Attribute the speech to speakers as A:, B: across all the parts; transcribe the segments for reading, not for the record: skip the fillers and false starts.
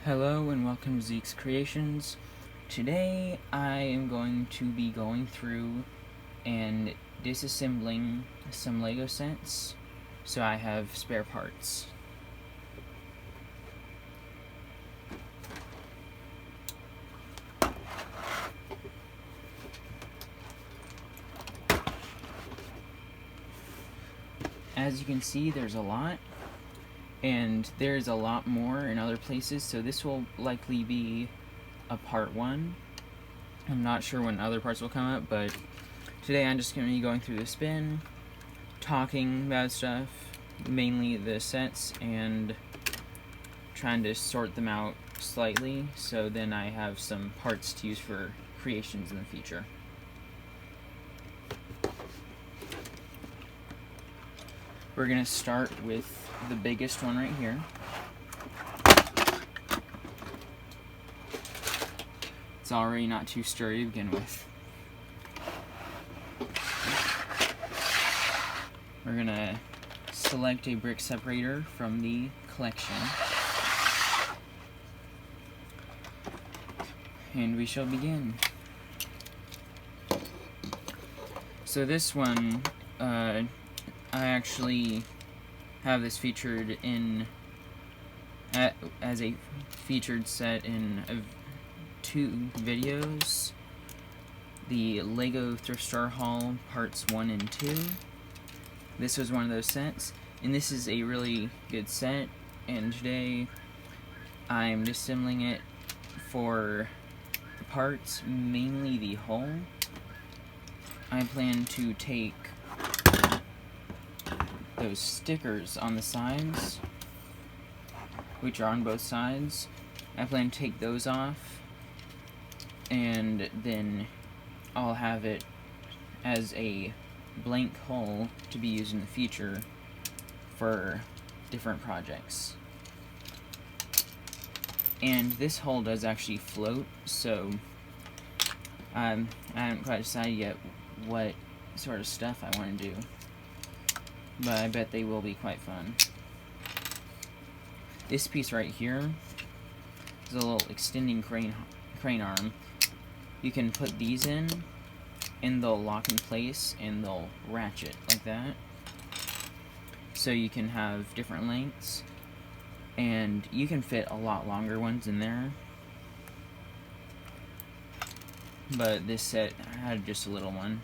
A: Hello and welcome to Zeke's Creations. Today I am going to be going through and disassembling some Lego sets so I have spare parts. As you can see, there's a lot. And there's a lot more in other places, so this will likely be a part 1. I'm not sure when other parts will come up, but today I'm just going to be going through this bin, talking about stuff, mainly the sets, and trying to sort them out slightly, so then I have some parts to use for creations in the future. We're going to start with the biggest one right here. It's already not too sturdy to begin with. We're going to select a brick separator from the collection. And we shall begin. So this one, I actually have this featured in as a featured set in 2 videos. The Lego Thrift Store Haul Parts 1 and 2. This was one of those sets, and this is a really good set, and today I'm disassembling it for the parts, mainly the hull. I plan to take those stickers on the sides, which are on both sides. I plan to take those off, and then I'll have it as a blank hull to be used in the future for different projects. And this hull does actually float, so I haven't quite decided yet what sort of stuff I want to do, but I bet they will be quite fun. This piece right here is a little extending crane arm. You can put these in, and they'll lock in place, and they'll ratchet like that. So you can have different lengths, and you can fit a lot longer ones in there. But this set had just a little one.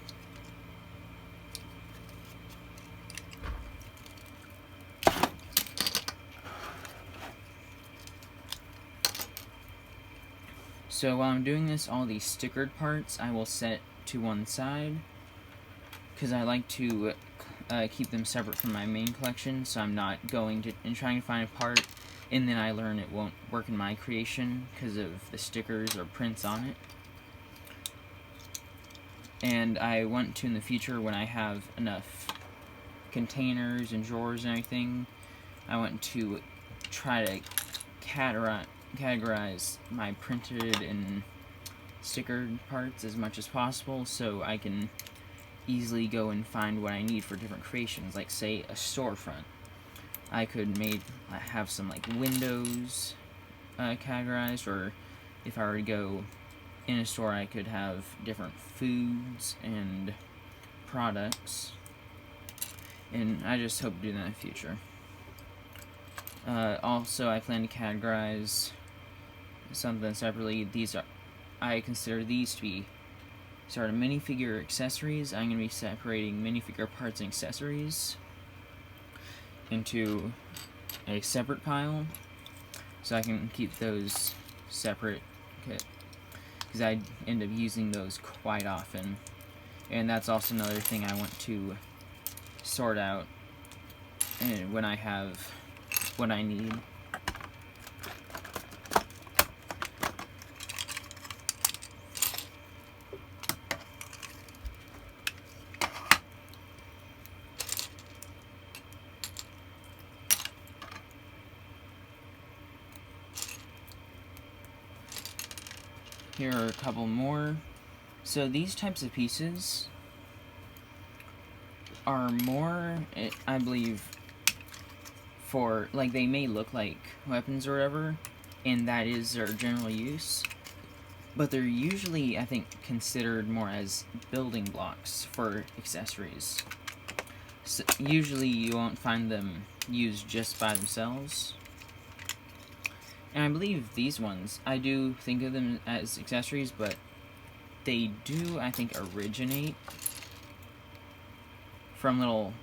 A: So while I'm doing this, all these stickered parts I will set to one side, because I like to keep them separate from my main collection, so I'm not going to and trying to find a part and then I learn it won't work in my creation because of the stickers or prints on it. And I want to, in the future, when I have enough containers and drawers and everything, I want to try to categorize my printed and stickered parts as much as possible, so I can easily go and find what I need for different creations. Like, say, a storefront. I could have some like windows categorized, or if I were to go in a store, I could have different foods and products, and I just hope to do that in the future. Also, I plan to categorize something separately. I consider these to be sort of minifigure accessories. I'm going to be separating minifigure parts and accessories into a separate pile, so I can keep those separate, because I end up using those quite often. And that's also another thing I want to sort out when I have what I need. Here are a couple more. So these types of pieces are more, I believe, for, like, they may look like weapons or whatever, and that is their general use. But they're usually, I think, considered more as building blocks for accessories. So usually you won't find them used just by themselves. And I believe these ones, I do think of them as accessories, but they do, I think, originate from little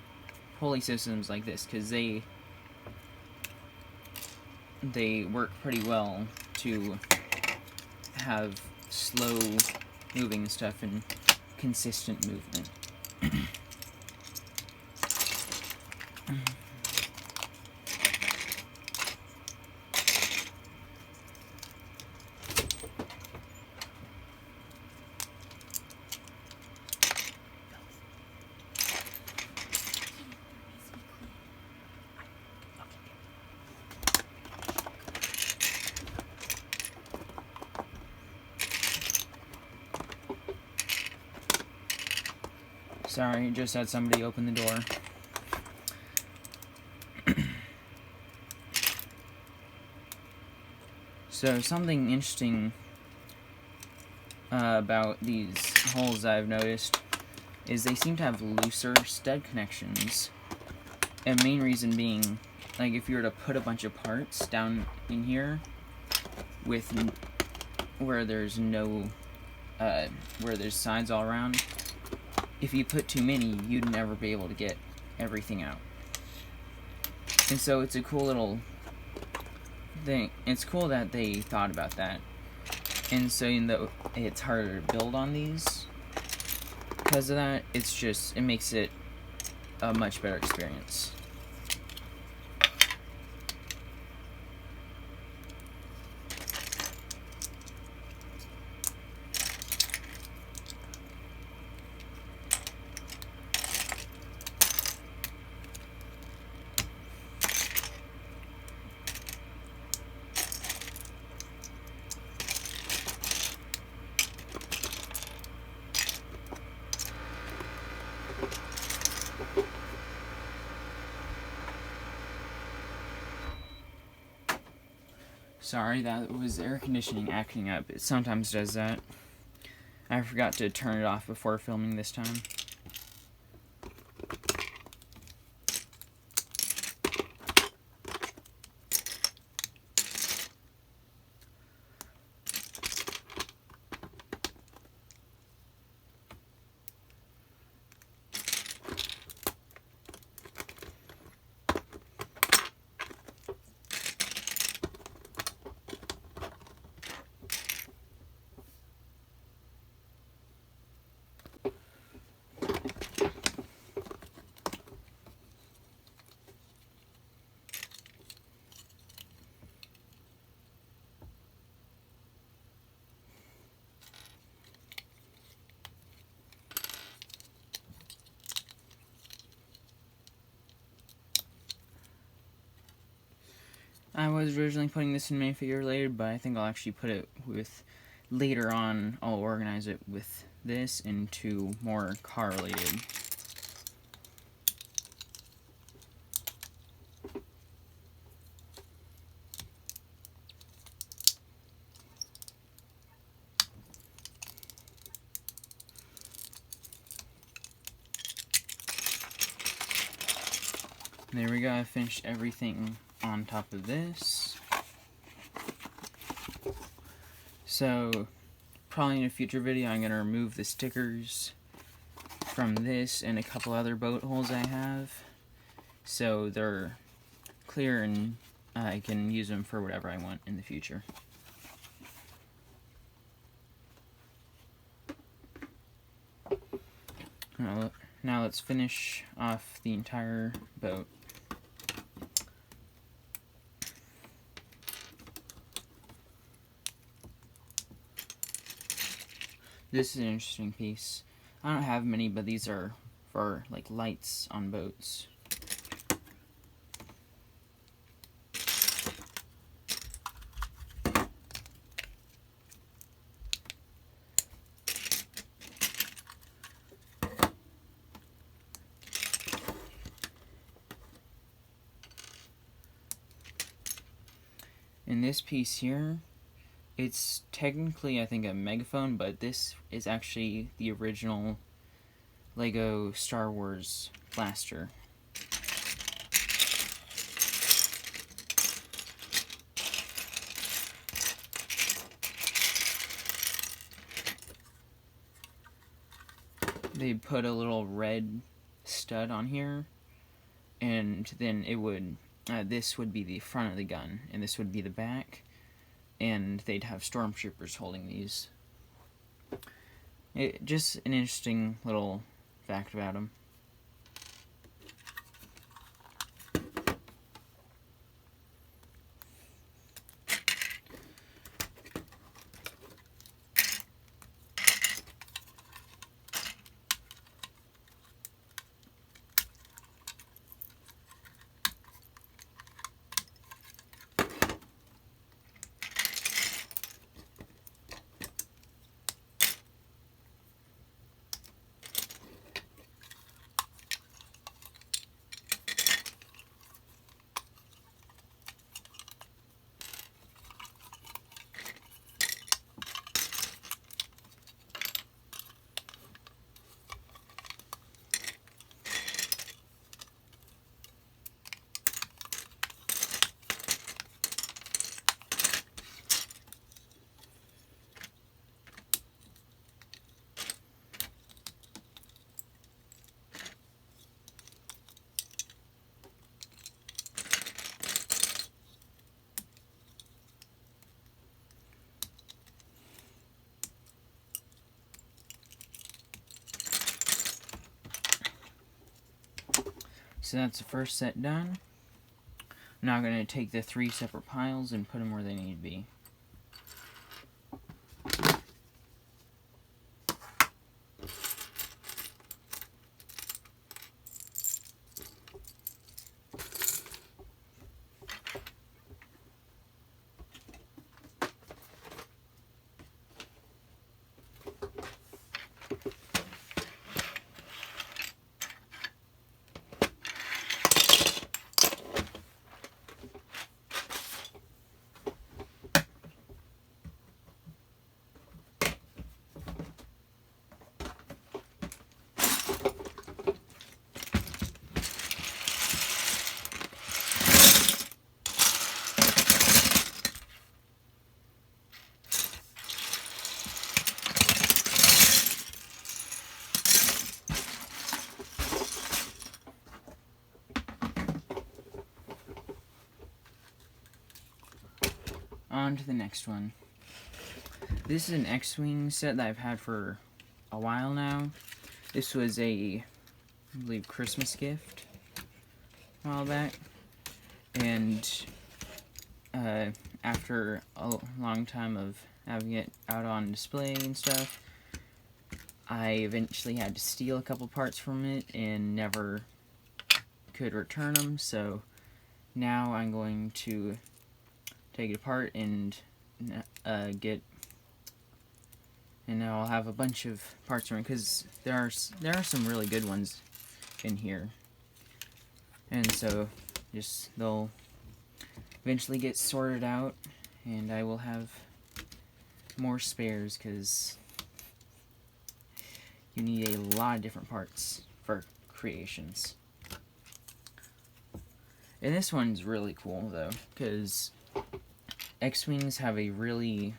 A: pulley systems like this, because they work pretty well to have slow moving stuff and consistent movement. Sorry, just had somebody open the door. So something interesting about these holes I've noticed is they seem to have looser stud connections. And main reason being, like, if you were to put a bunch of parts down in here with where there's no where there's sides all around, if you put too many, you'd never be able to get everything out. And so it's a cool little thing. It's cool that they thought about that. And so even though it's harder to build on these because of that, it makes it a much better experience. Sorry, that was air conditioning acting up. It sometimes does that. I forgot to turn it off before filming this time. I was originally putting this in minifigure related, but I think I'll actually put it with, later on, I'll organize it with this into more car related. There we go, I finished everything on top of this. So, probably in a future video I'm going to remove the stickers from this and a couple other boat holes I have, so they're clear and I can use them for whatever I want in the future. Now let's finish off the entire boat. This is an interesting piece. I don't have many, but these are for like lights on boats. In this piece here, it's technically, I think, a megaphone, but this is actually the original Lego Star Wars blaster. They put a little red stud on here, and then it would, this would be the front of the gun, and this would be the back, and they'd have stormtroopers holding these. Just an interesting little fact about them. So that's the first set done. I'm now going to take the 3 separate piles and put them where they need to be. On to the next one. This is an X-Wing set that I've had for a while now. This was a, I believe, Christmas gift a while back. And after a long time of having it out on display and stuff, I eventually had to steal a couple parts from it and never could return them. So now I'm going to take it apart and and now I'll have a bunch of parts from it, because there are some really good ones in here, and so they'll eventually get sorted out, and I will have more spares, because you need a lot of different parts for creations. And this one's really cool though, because X-Wings have a really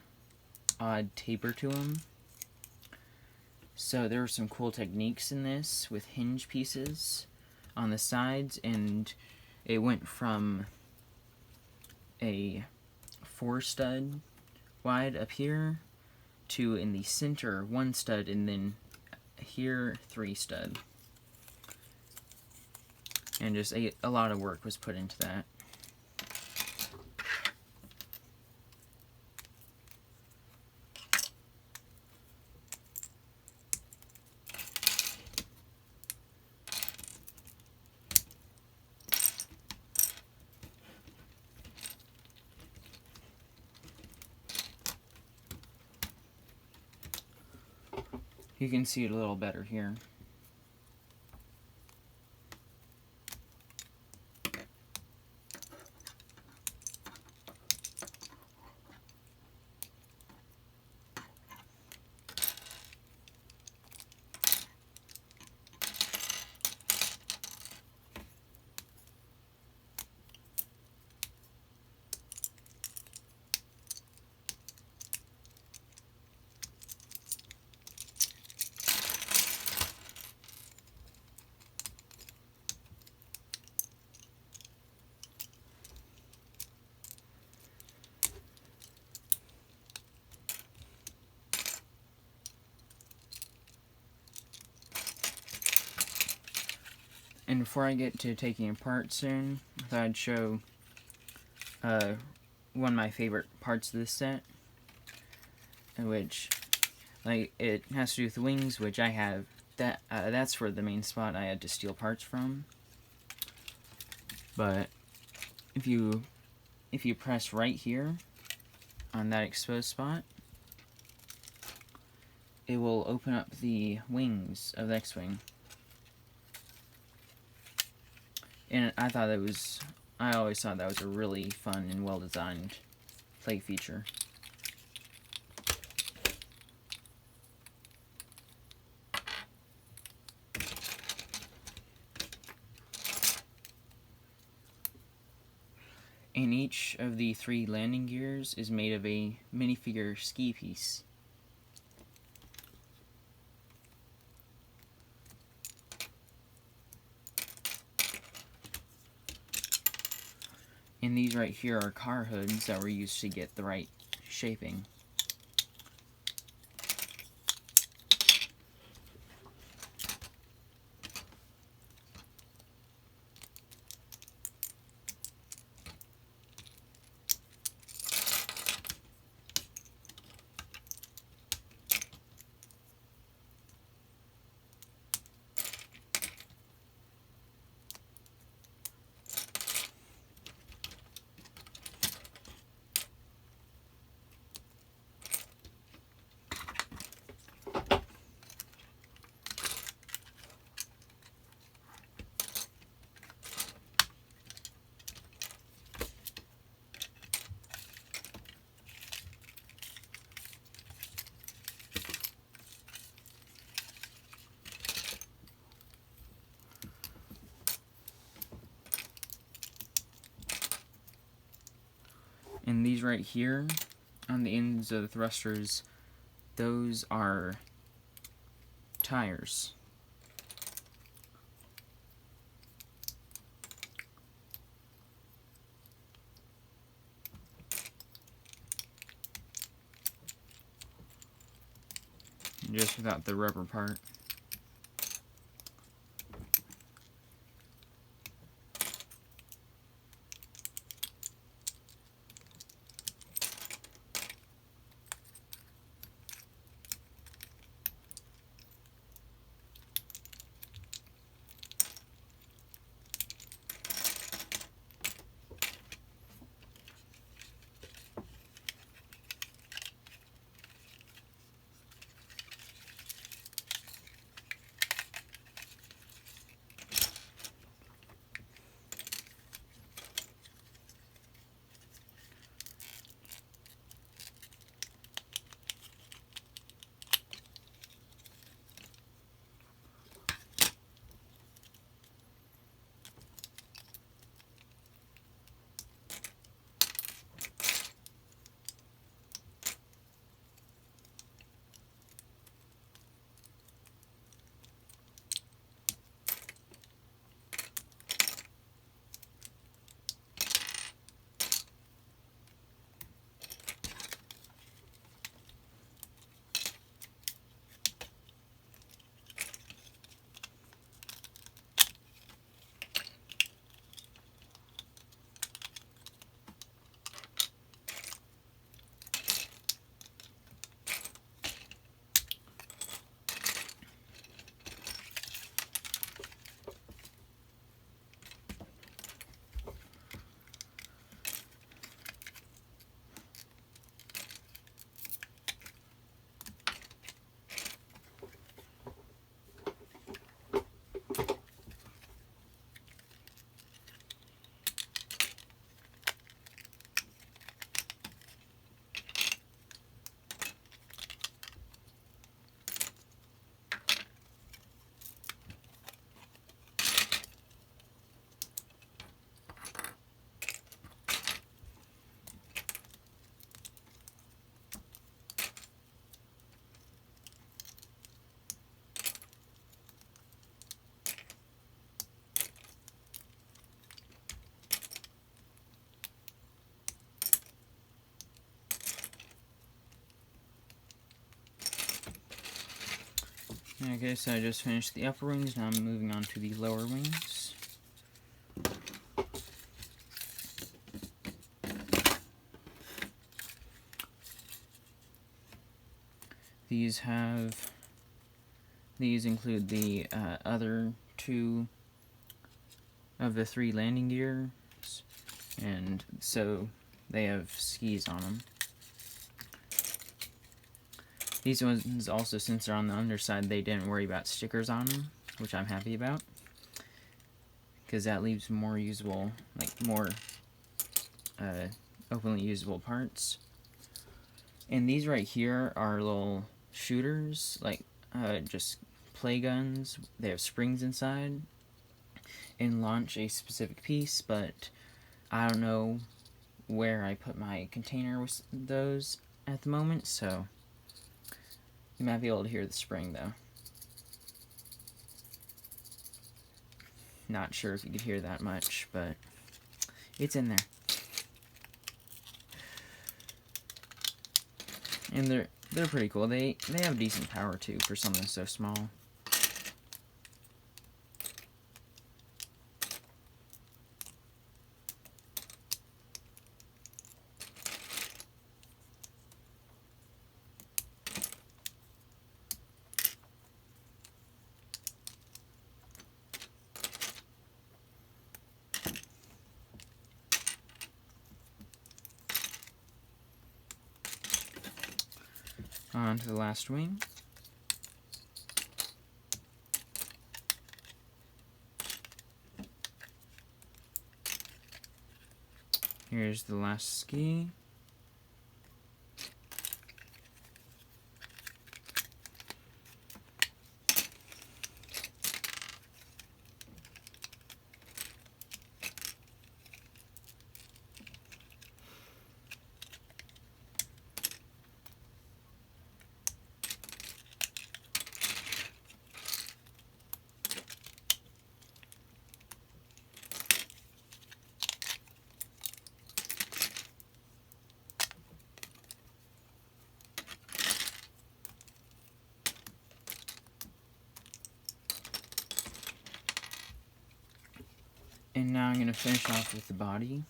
A: odd taper to them. So there are some cool techniques in this with hinge pieces on the sides, and it went from a 4 stud wide up here to, in the center, 1 stud, and then here 3 stud. And just a lot of work was put into that. You can see it a little better here. And before I get to taking apart soon, I thought I'd show one of my favorite parts of this set, which, like, it has to do with the wings, which I have. That's for the main spot I had to steal parts from. But if you press right here on that exposed spot, it will open up the wings of the X-Wing. And I always thought that was a really fun and well-designed play feature. And each of the 3 landing gears is made of a minifigure ski piece. And these right here are car hoods that were used to get the right shaping. And these right here, on the ends of the thrusters, those are tires. Just without the rubber part. Okay, so I just finished the upper wings, now I'm moving on to the lower wings. These include the other 2 of the 3 landing gears, and so they have skis on them. These ones also, since they're on the underside, they didn't worry about stickers on them, which I'm happy about, because that leaves more usable, more openly usable parts. And these right here are little shooters, just play guns. They have springs inside and launch a specific piece, but I don't know where I put my container with those at the moment, so you might be able to hear the spring though. Not sure if you could hear that much, but it's in there. And they're pretty cool. They have decent power too for something so small. On to the last wing. Here's the last ski. And now I'm going to finish off with the body,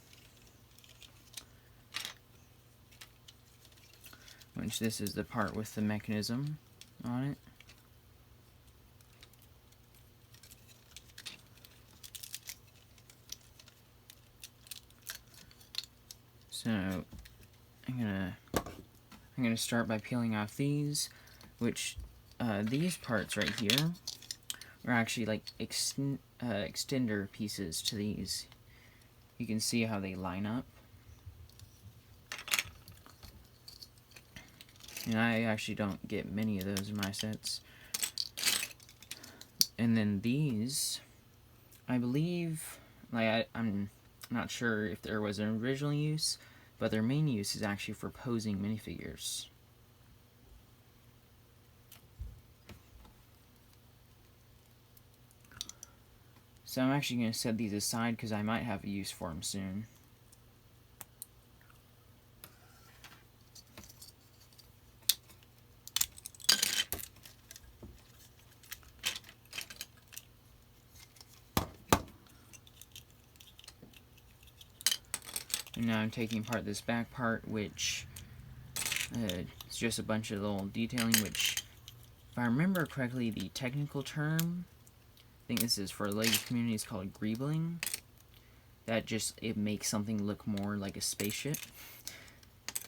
A: which this is the part with the mechanism on it. So I'm gonna start by peeling off these, which these parts right here are actually like extender pieces to these. You can see how they line up. And I actually don't get many of those in my sets. And then these, I believe, I'm not sure if there was an original use, but their main use is actually for posing minifigures. So I'm actually going to set these aside because I might have a use for them soon. And now I'm taking apart this back part, which it's just a bunch of little detailing, which, if I remember correctly, the technical term, I think this is for the LEGO community, is called greebling. It makes something look more like a spaceship.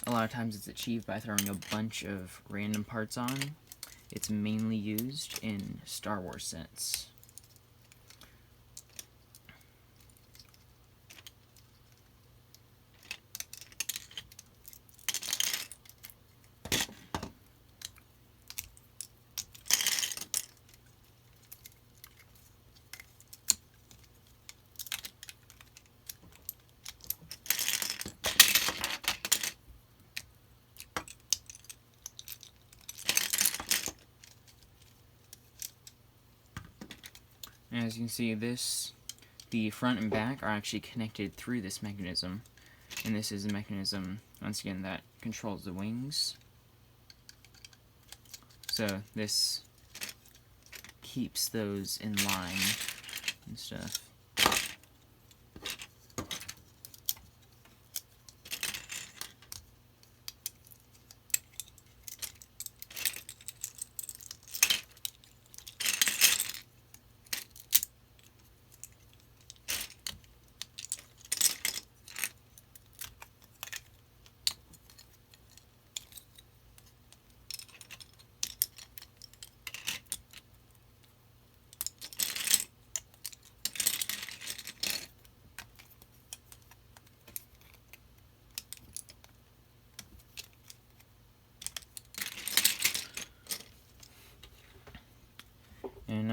A: A lot of times it's achieved by throwing a bunch of random parts on. It's mainly used in Star Wars sets. As you can see, the front and back are actually connected through this mechanism. And this is the mechanism, once again, that controls the wings. So this keeps those in line and stuff.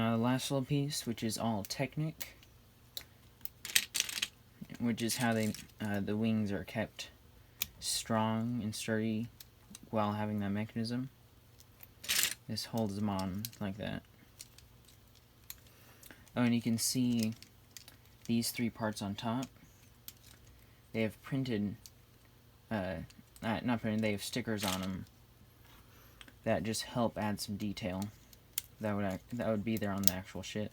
A: now the last little piece, which is all Technic, which is how they the wings are kept strong and sturdy while having that mechanism. This holds them on like that. Oh, and you can see these 3 parts on top. They have printed, not printed, they have stickers on them that just help add some detail that would be there on the actual shit.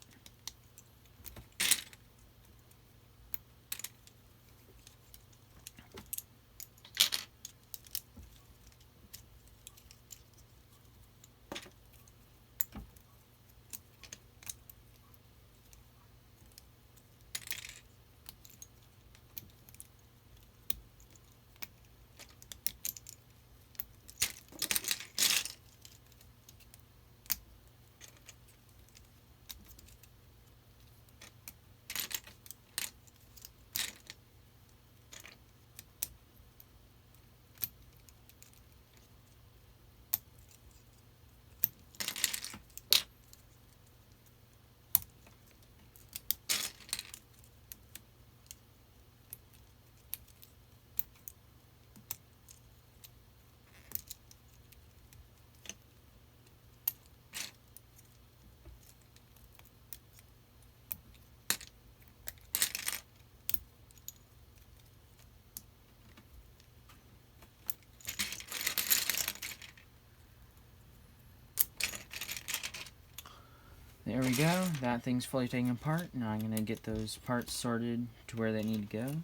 A: There we go, that thing's fully taken apart. Now I'm going to get those parts sorted to where they need to go.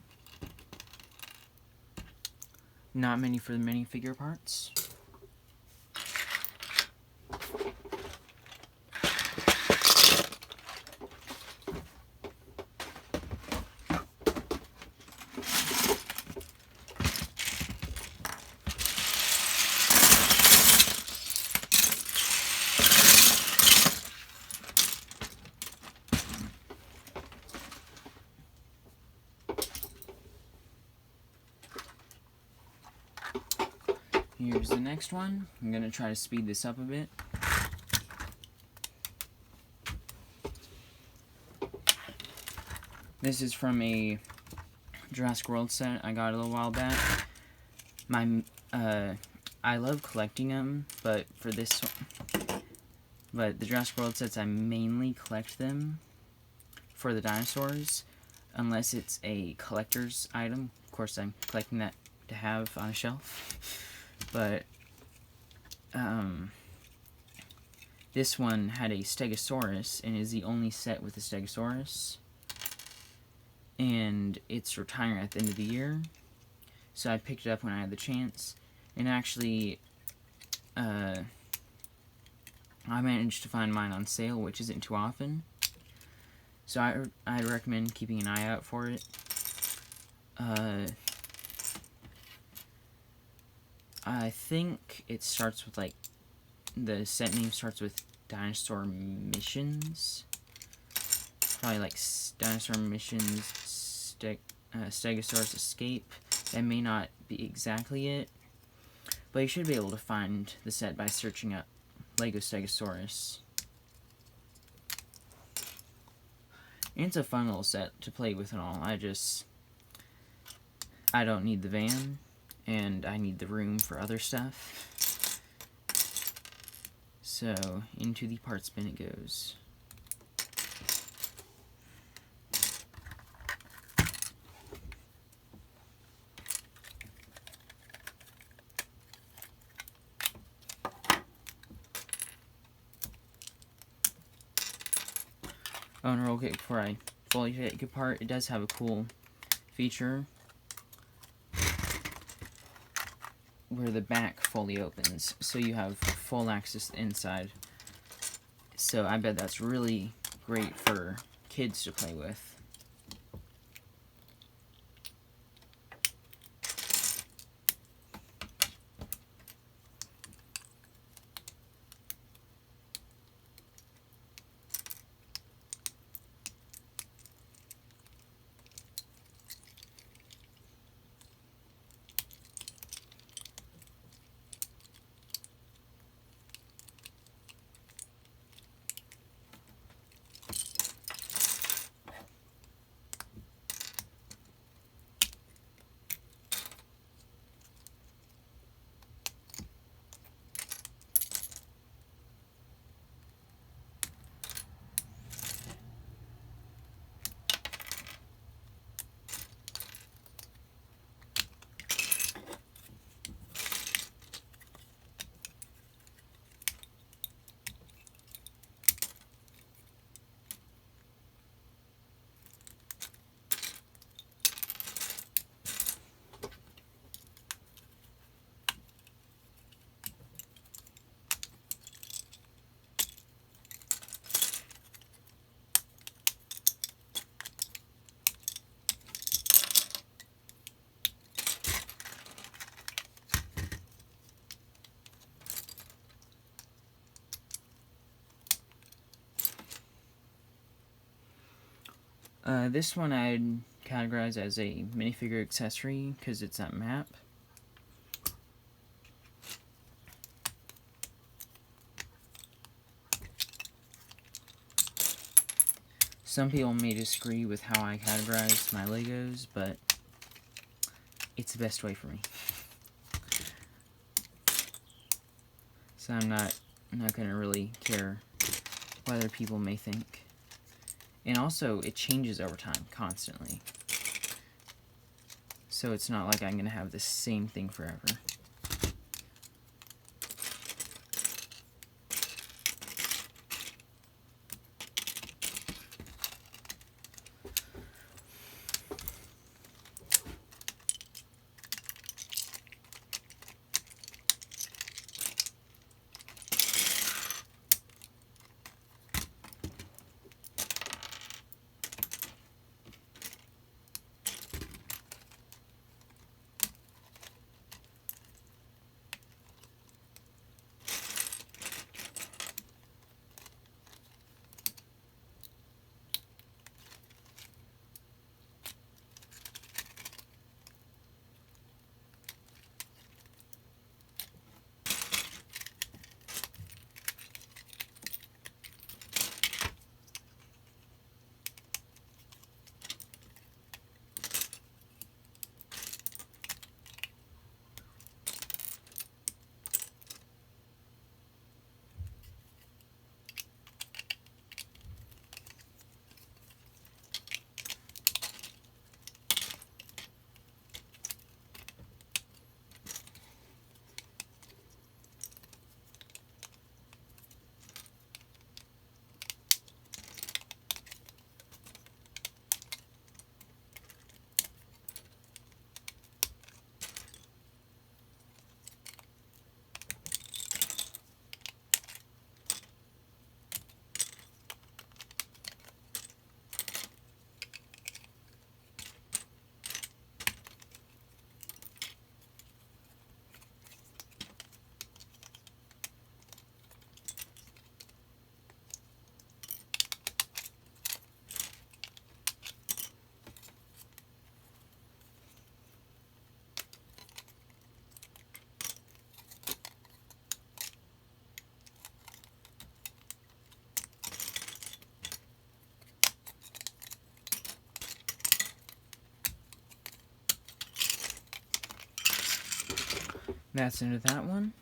A: Not many for the minifigure parts. Here's the next one. I'm going to try to speed this up a bit. This is from a Jurassic World set I got a little while back. I love collecting them, but for this one, but the Jurassic World sets, I mainly collect them for the dinosaurs, unless it's a collector's item. Of course, I'm collecting that to have on a shelf. But this one had a Stegosaurus, and is the only set with a Stegosaurus. And it's retiring at the end of the year, so I picked it up when I had the chance. And actually, I managed to find mine on sale, which isn't too often. So I recommend keeping an eye out for it. I think it starts with, like, the set name starts with Dinosaur Missions. Probably like Dinosaur Missions, Stegosaurus Escape. That may not be exactly it, but you should be able to find the set by searching up Lego Stegosaurus. And it's a fun little set to play with and all. I don't need the van, and I need the room for other stuff. So, into the parts bin it goes. Oh, and real quick, before I fully take it apart, it does have a cool feature where the back fully opens, so you have full access inside. So I bet that's really great for kids to play with. This one I'd categorize as a minifigure accessory because it's that map. Some people may disagree with how I categorize my Legos, but it's the best way for me. So I'm not gonna really care what other people may think. And also, it changes over time, constantly. So it's not like I'm gonna have the same thing forever. That's into that one.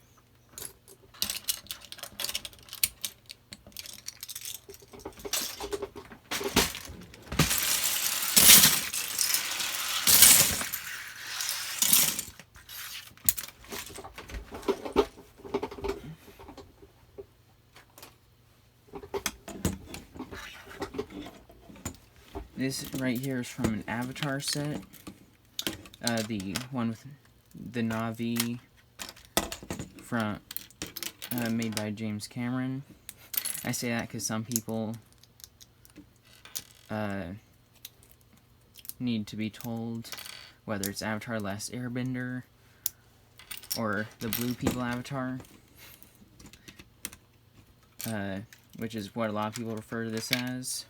A: This right here is from an Avatar set. The one with the Na'vi from made by James Cameron. I say that because some people need to be told whether it's Avatar: Last Airbender or the Blue People Avatar, which is what a lot of people refer to this as.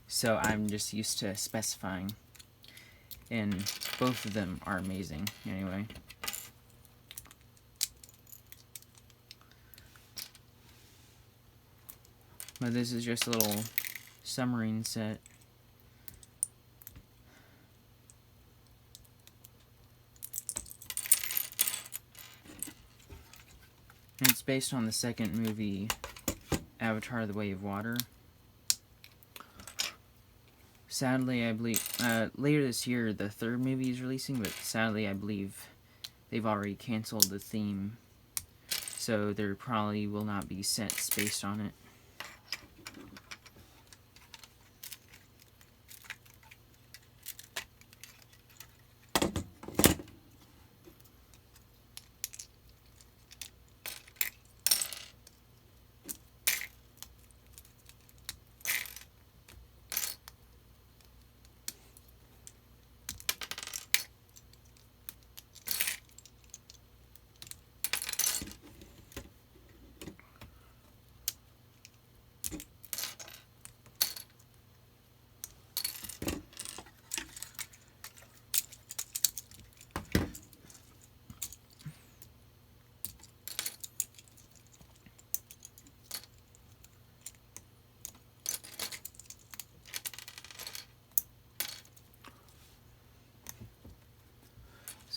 A: So I'm just used to specifying, and both of them are amazing anyway. But this is just a little submarine set. And it's based on the second movie, Avatar: The Way of Water. Sadly, I believe later this year the third movie is releasing, but sadly I believe they've already canceled the theme, so there probably will not be sets based on it.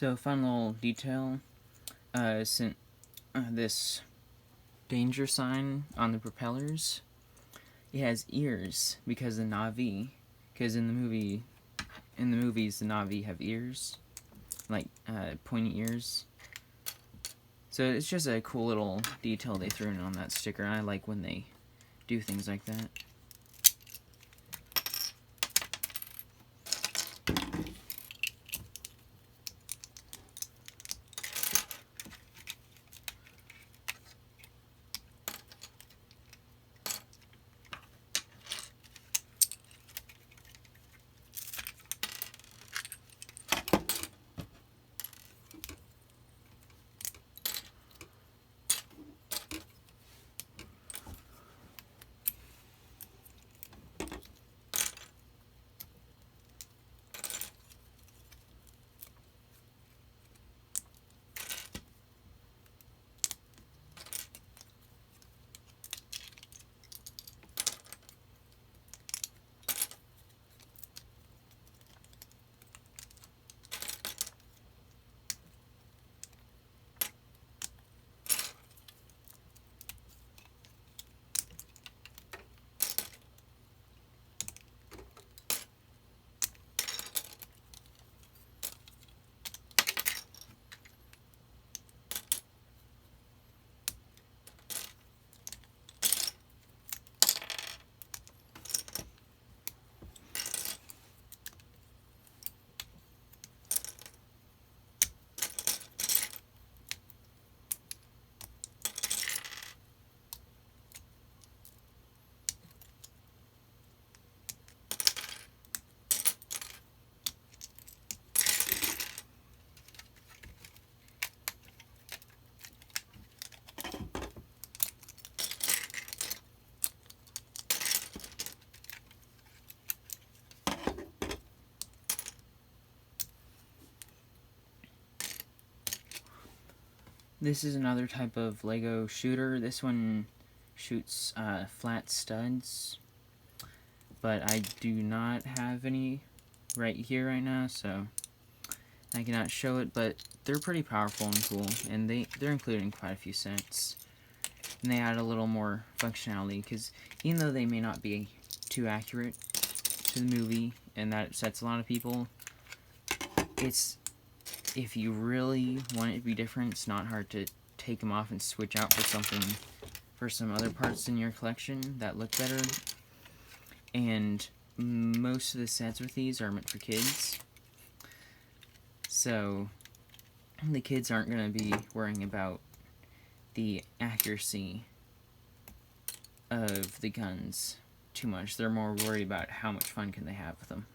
A: So, fun little detail, this danger sign on the propellers, it has ears because the Na'vi, because in the movies the Na'vi have ears, like pointy ears. So it's just a cool little detail they threw in on that sticker, and I like when they do things like that. This is another type of Lego shooter. This one shoots flat studs, but I do not have any right here right now, so I cannot show it, but they're pretty powerful and cool, and they're included in quite a few sets. And they add a little more functionality, because even though they may not be too accurate to the movie, and that upsets a lot of people, if you really want it to be different, it's not hard to take them off and switch out for some other parts in your collection that look better. And most of the sets with these are meant for kids, so the kids aren't going to be worrying about the accuracy of the guns too much. They're more worried about how much fun can they have with them.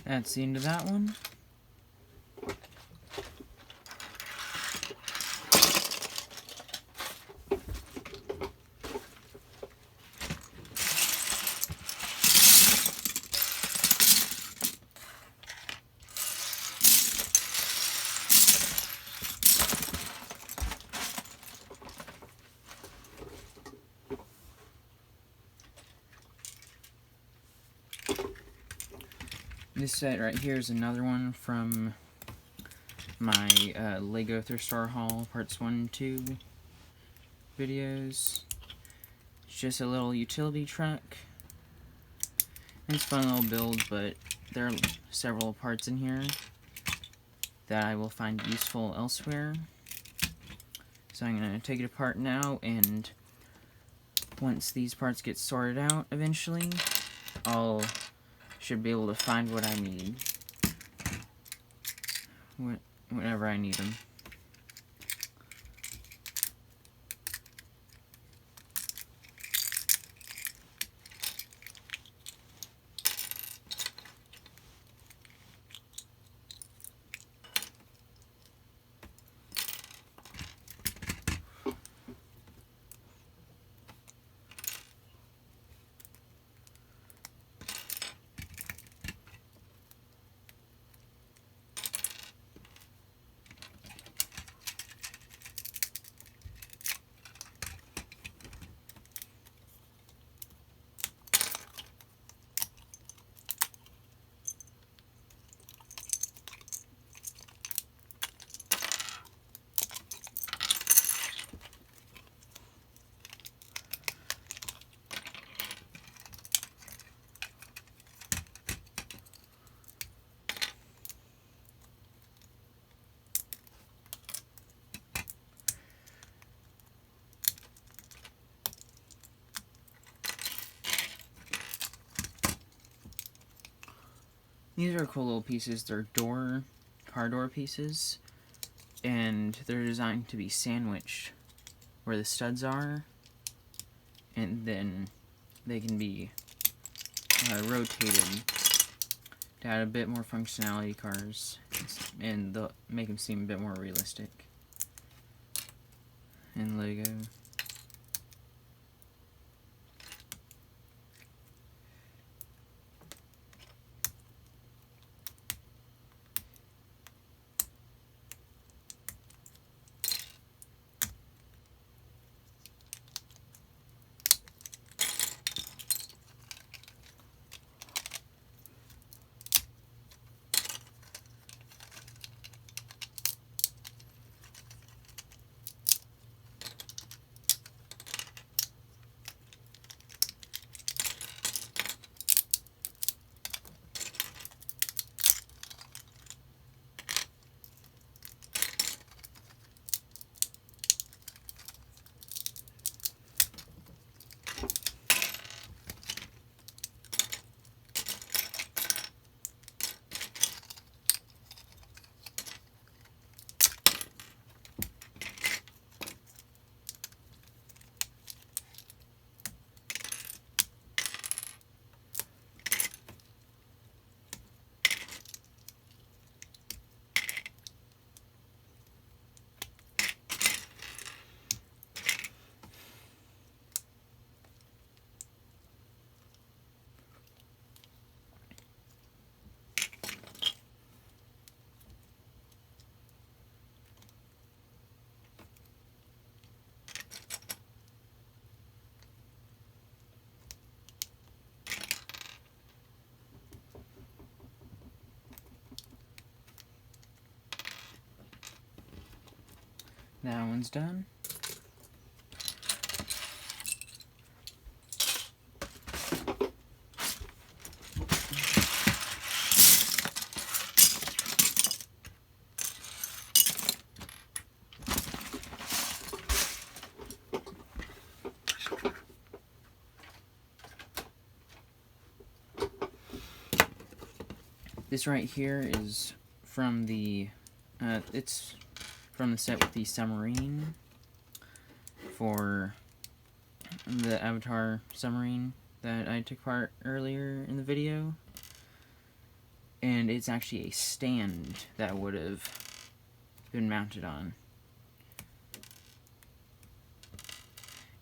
A: That's the end of that one. This set right here is another one from my Lego Thrift Store haul parts 1 and 2 videos. It's just a little utility truck. It's a fun little build, but there are several parts in here that I will find useful elsewhere. So I'm going to take it apart now, and once these parts get sorted out eventually, I'll should be able to find what I need whenever I need them. These are cool little pieces. They're car door pieces, and they're designed to be sandwiched where the studs are, and then they can be rotated to add a bit more functionality to cars, and they'll make them seem a bit more realistic in Lego. That one's done. This right here is from the, it's from the set with the submarine for the Avatar submarine that I took apart earlier in the video. and it's actually a stand that would have been mounted on.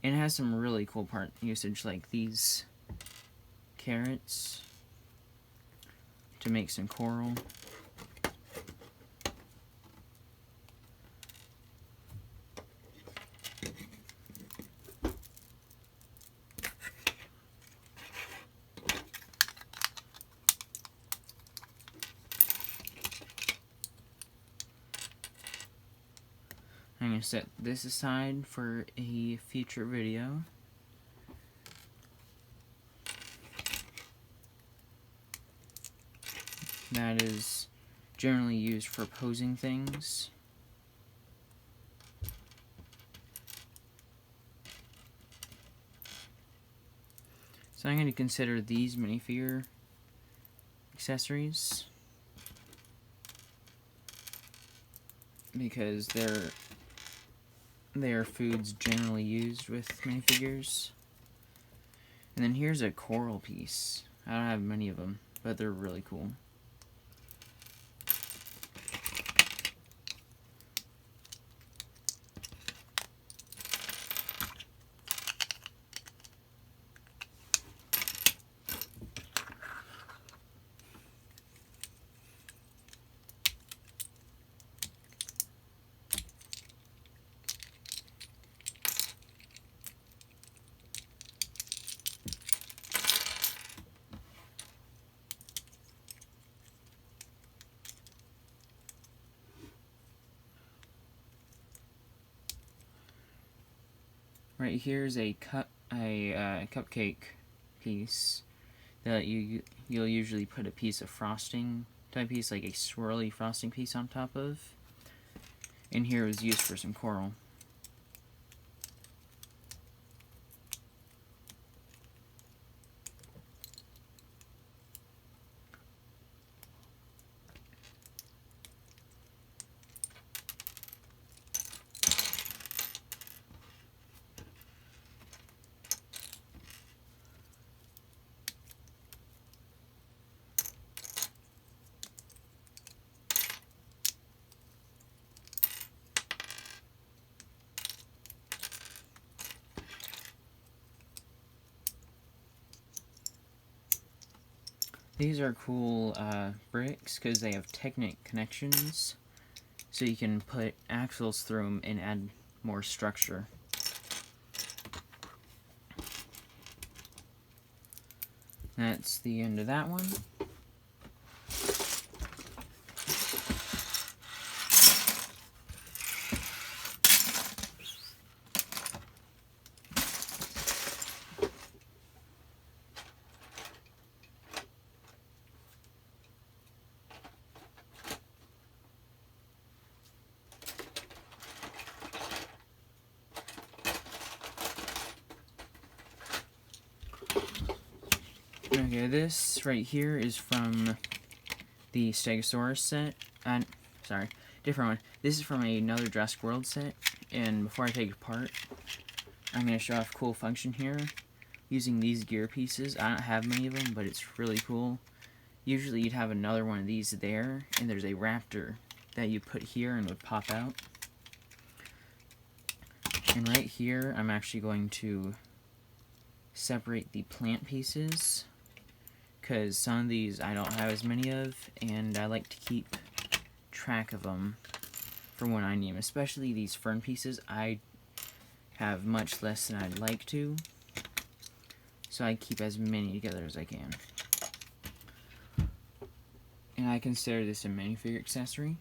A: And it has some really cool part usage, like these carrots to make some coral. I'm going to set this aside for a future video. That is generally used for posing things. So I'm going to consider these minifigure accessories because they are foods generally used with minifigures. And then here's a coral piece. I don't have many of them, but they're really cool. Right here's a cupcake piece that you'll usually put a piece of frosting type piece, like a swirly frosting piece on top of. And here was used for some coral. These are cool bricks because they have Technic connections, so you can put axles through them and add more structure. That's the end of that one. Okay, this right here is from the Stegosaurus set. Sorry, different one. This is from another Jurassic World set, and before I take it apart, I'm going to show off a cool function here. Using these gear pieces, I don't have many of them, but it's really cool. Usually you'd have another one of these there, and there's a raptor that you put here and would pop out. And right here, I'm actually going to separate the plant pieces, because some of these I don't have as many of, and I like to keep track of them for when I need them. Especially these fern pieces, I have much less than I'd like to, so I keep as many together as I can. And I consider this a minifigure accessory.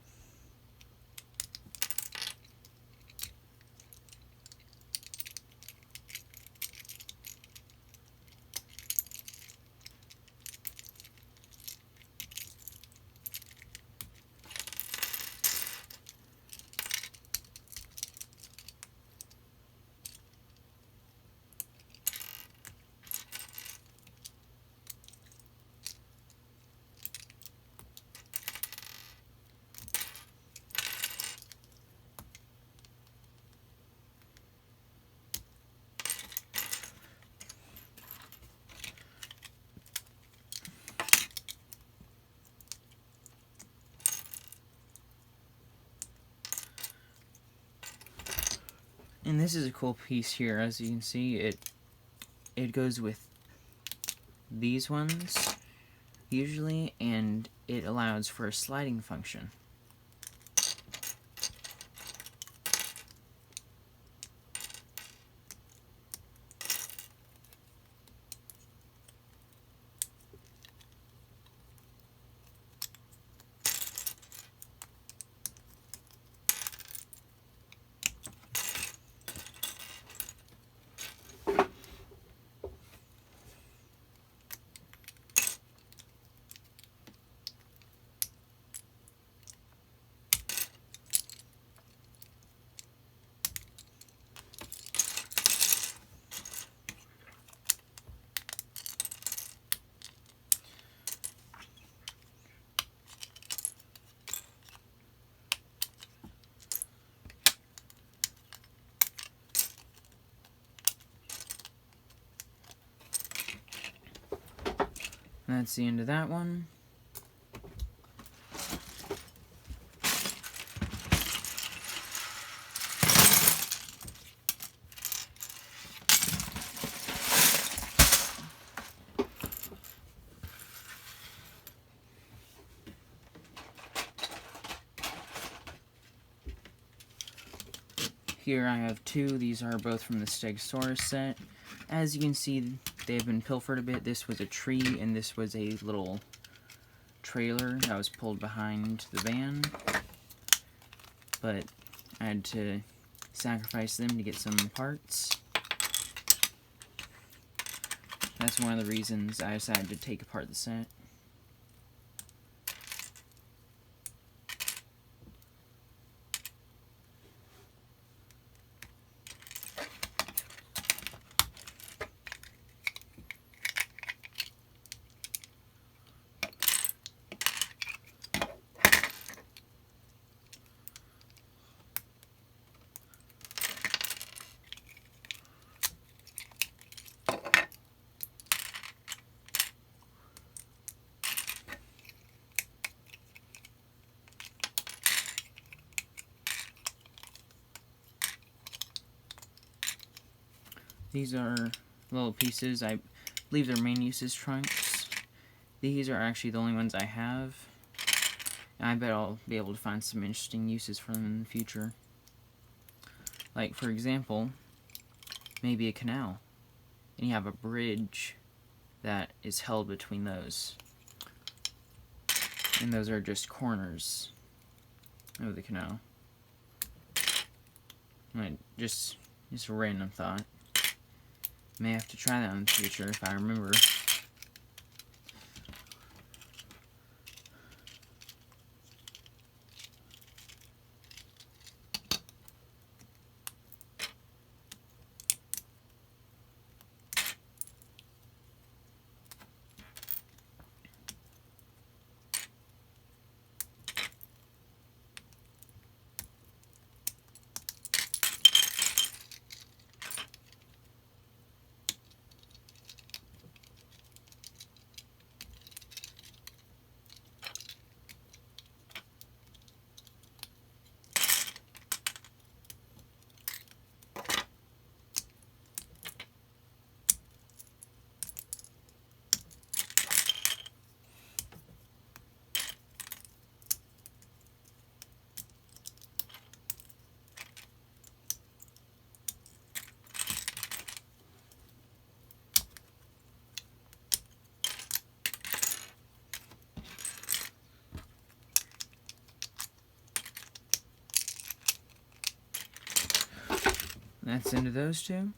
A: And this is a cool piece here. As you can see, it goes with these ones usually, and it allows for a sliding function. That's the end of that one. Here I have two. These are both from the Stegosaurus set. As you can see, they've been pilfered a bit. This was a tree, and this was a little trailer that was pulled behind the van. But I had to sacrifice them to get some parts. That's one of the reasons I decided to take apart the set. These are little pieces. I believe their main use is trunks. These are actually the only ones I have. And I bet I'll be able to find some interesting uses for them in the future. Like, for example, maybe a canal. And you have a bridge that is held between those. And those are just corners of the canal. Just a random thought. May have to try that in the future if I remember. That's into those two.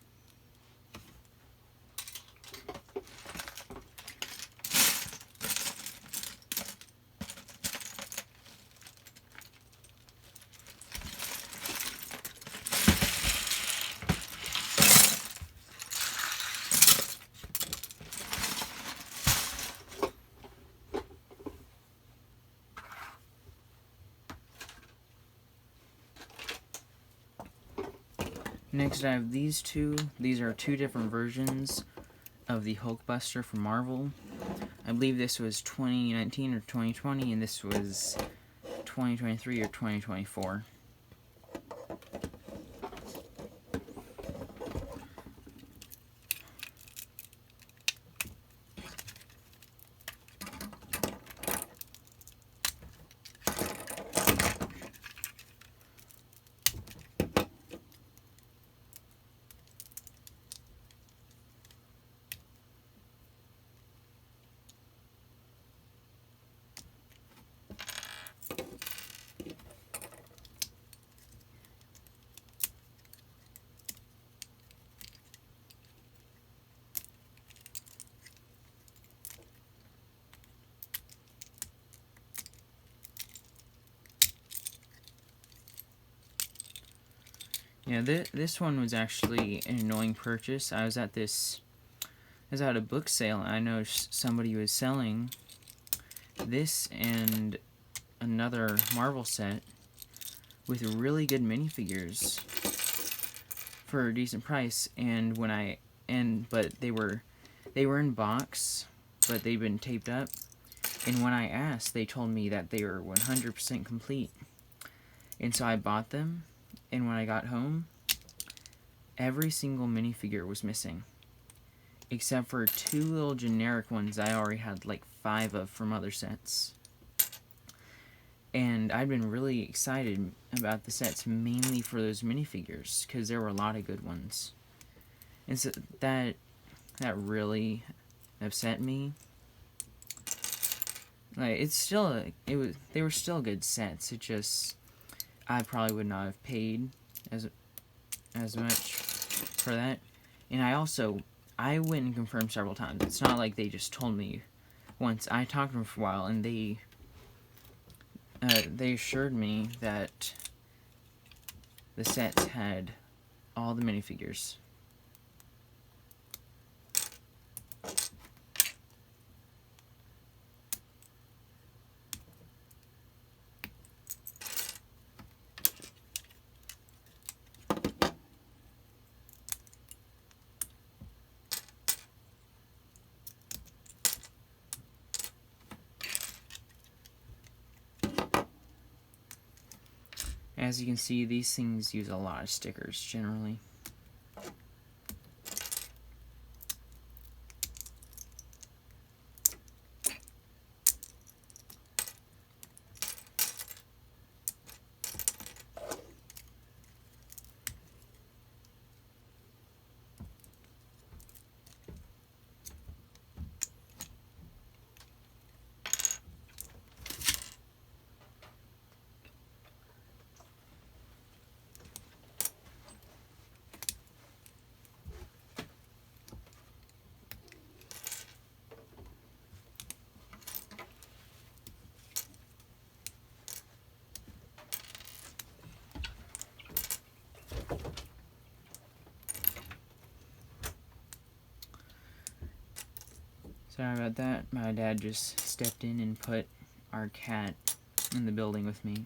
A: Next I have these two. These are two different versions of the Hulkbuster from Marvel. I believe this was 2019 or 2020, and this was 2023 or 2024. Yeah, this one was actually an annoying purchase. I was at a book sale, and I noticed somebody was selling this and another Marvel set with really good minifigures for a decent price. And but they were in box, but they'd been taped up. And when I asked, they told me that they were 100% complete. And so I bought them, and when I got home, every single minifigure was missing, except for 2 little generic ones I already had like 5 of from other sets. And I'd been really excited about the sets mainly for those minifigures, because there were a lot of good ones. And so that really upset me. Like, they were still good sets. It just, I probably would not have paid as much for that. And I went and confirmed several times. It's not like they just told me once. I talked to them for a while, and they assured me that the sets had all the minifigures. As you can see, these things use a lot of stickers generally. Sorry about that. My dad just stepped in and put our cat in the building with me.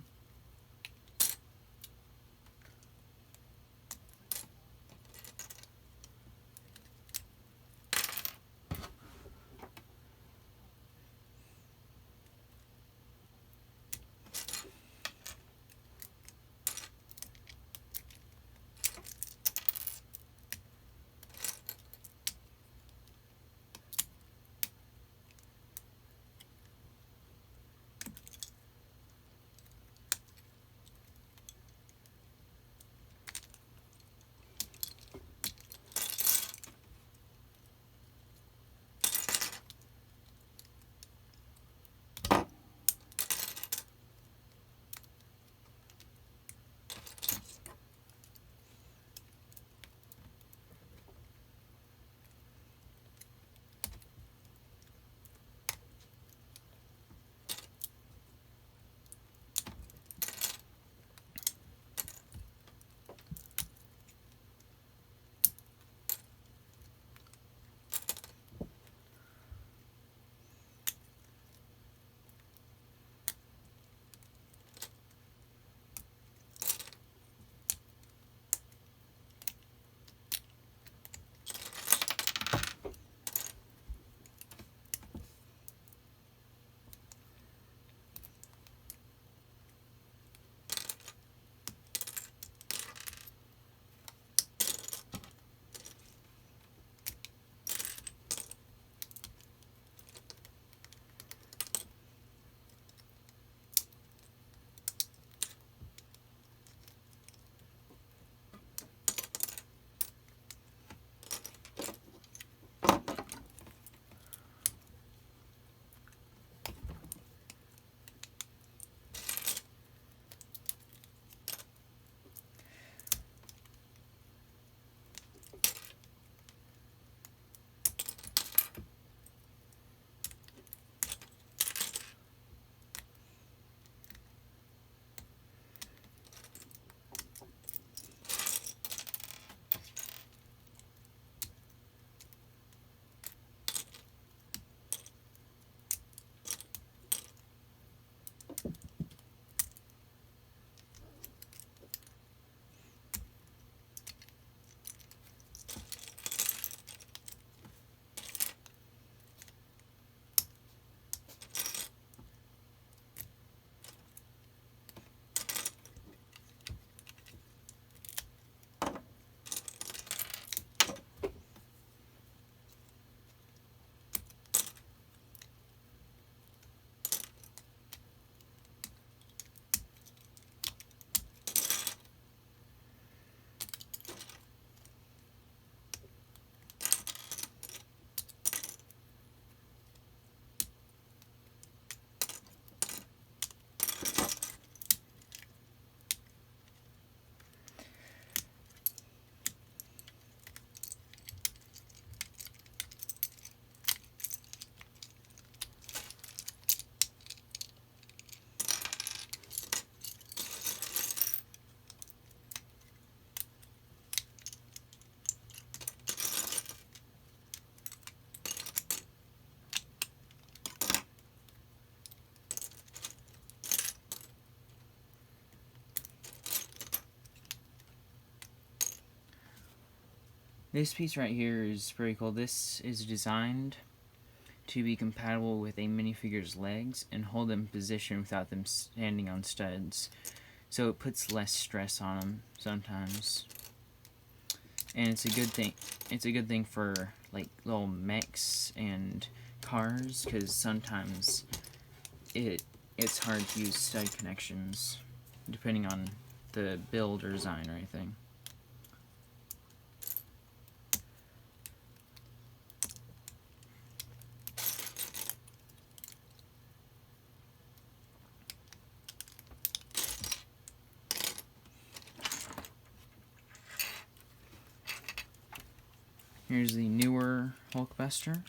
A: This piece right here is pretty cool. This is designed to be compatible with a minifigure's legs and hold them in position without them standing on studs. So it puts less stress on them sometimes. And it's a good thing. It's a good thing for like little mechs and cars, because sometimes it's hard to use stud connections depending on the build or design or anything. Here's the newer Hulkbuster.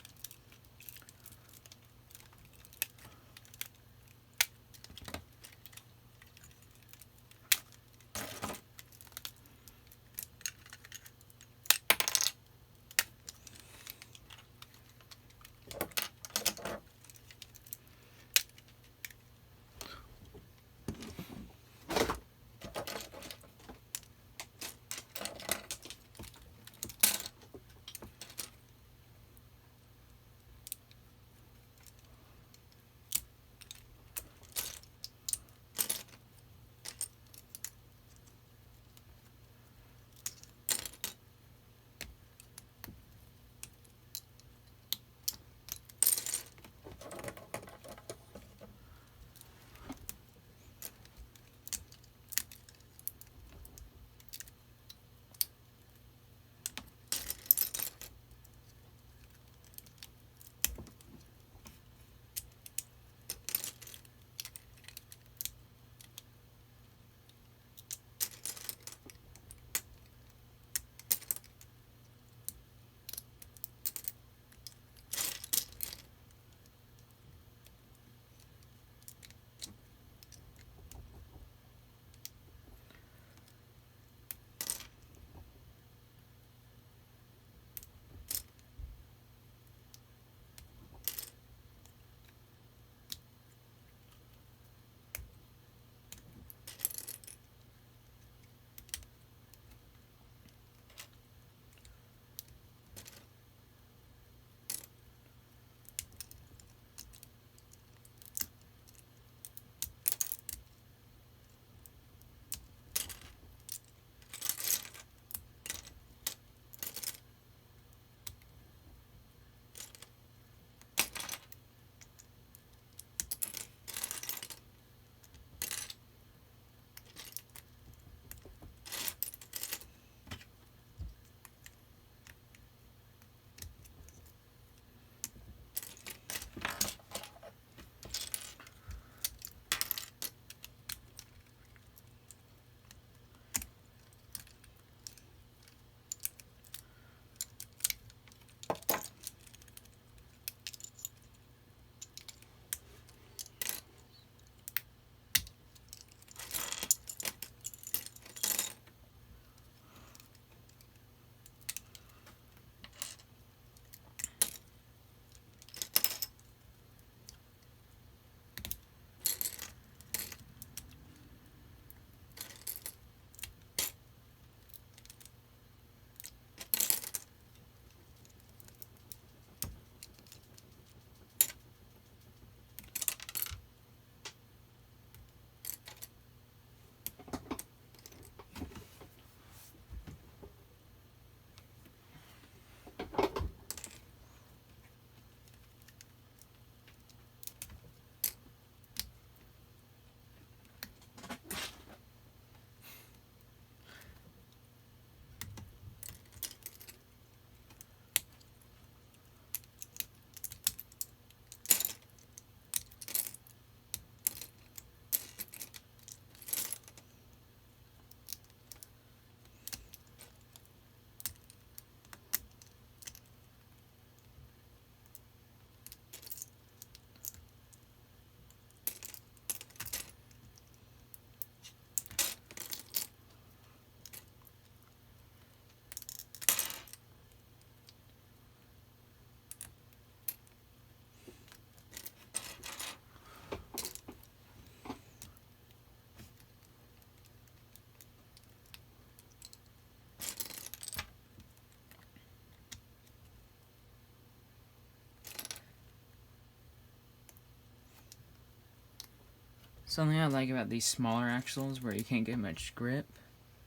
A: Something I like about these smaller axles where you can't get much grip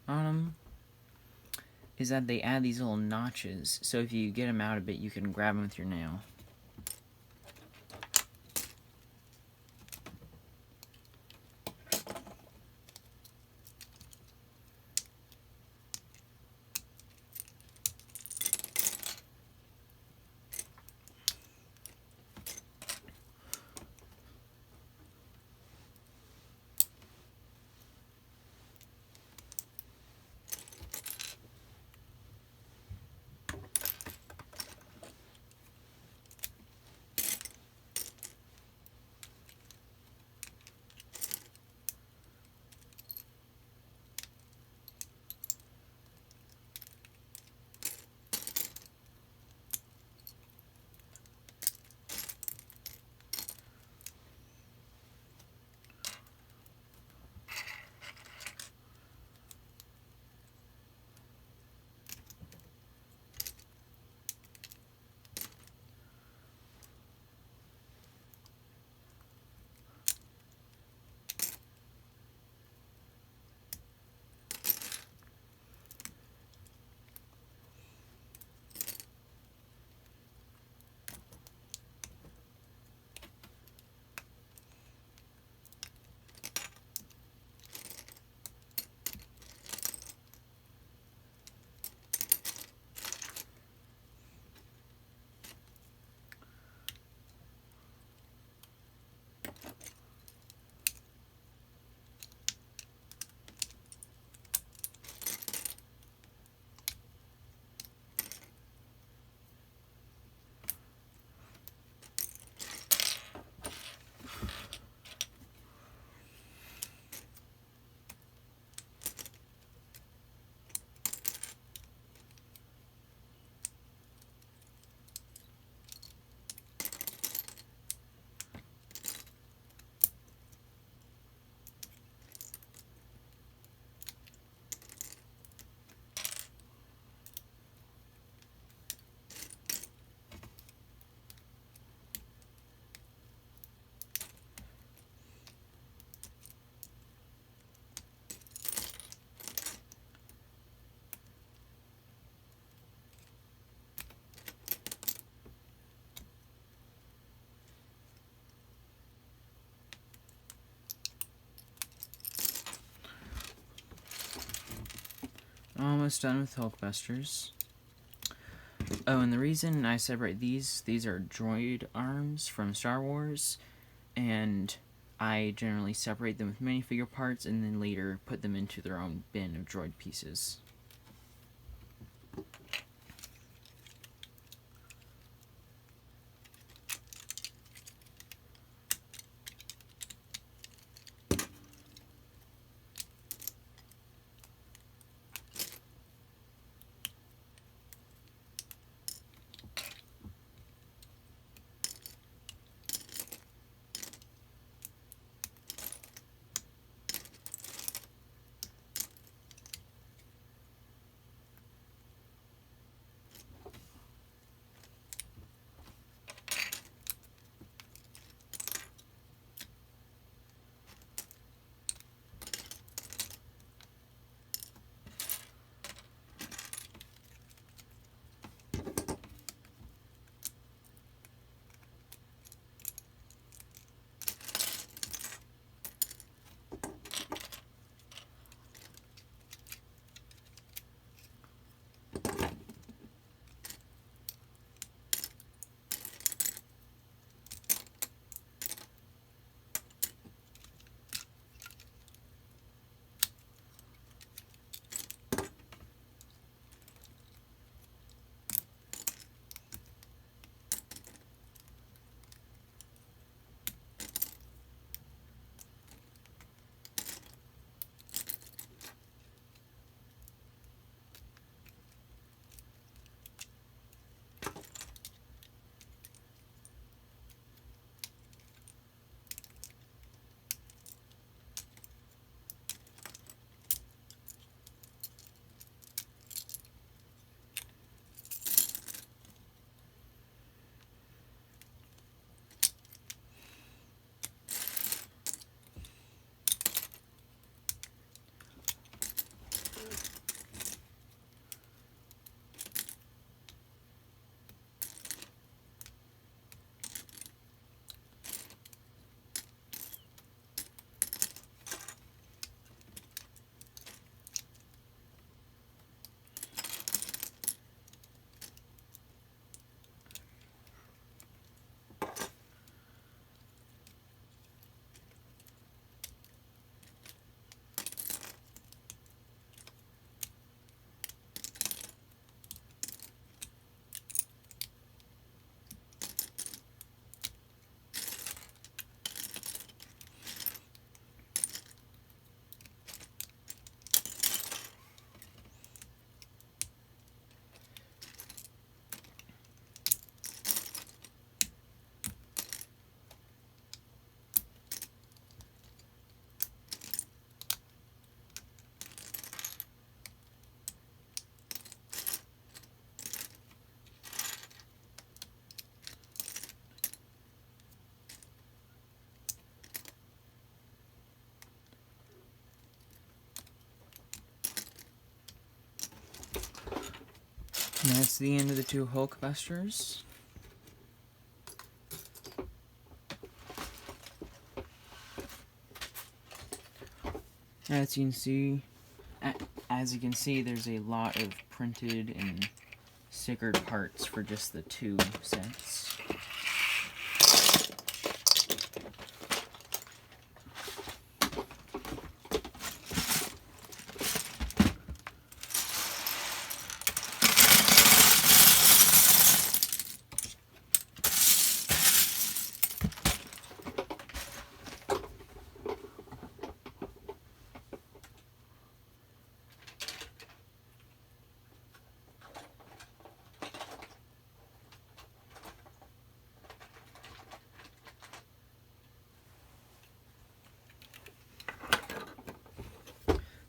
A: on them is that they add these little notches, so if you get them out a bit, you can grab them with your nail. Almost done with Hulkbusters. Oh, and the reason I separate these are droid arms from Star Wars, and I generally separate them with minifigure parts and then later put them into their own bin of droid pieces. That's the end of the 2 Hulkbusters. As you can see, there's a lot of printed and stickered parts for just the 2 sets.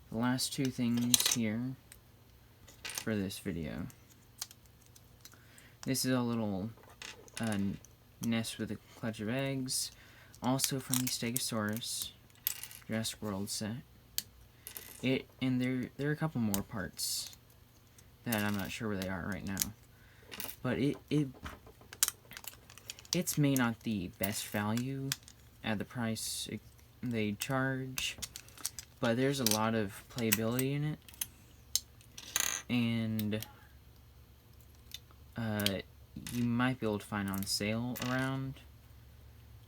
A: The last 2 things here for this video. This is a little nest with a clutch of eggs, also from the Stegosaurus Jurassic World set. And there are a couple more parts that I'm not sure where they are right now, but it's may not the best value at the price they charge, but there's a lot of playability in it, and you might be able to find on sale around,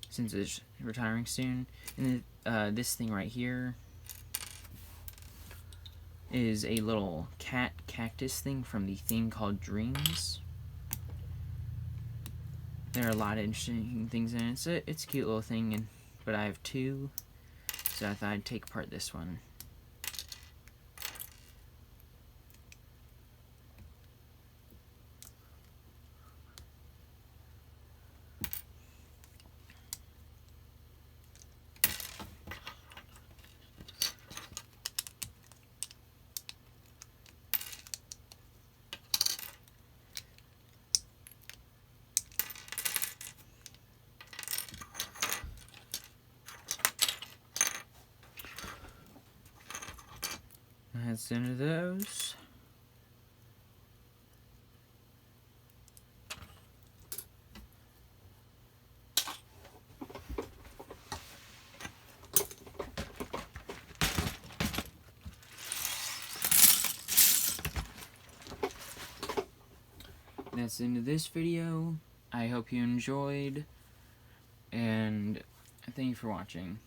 A: since it's retiring soon. And this thing right here is a little cactus thing from the theme called Dreams. There are a lot of interesting things in it. It's a cute little thing, but I have 2, so I thought I'd take apart this one. That's the end of those. That's the end of this video. I hope you enjoyed, and thank you for watching.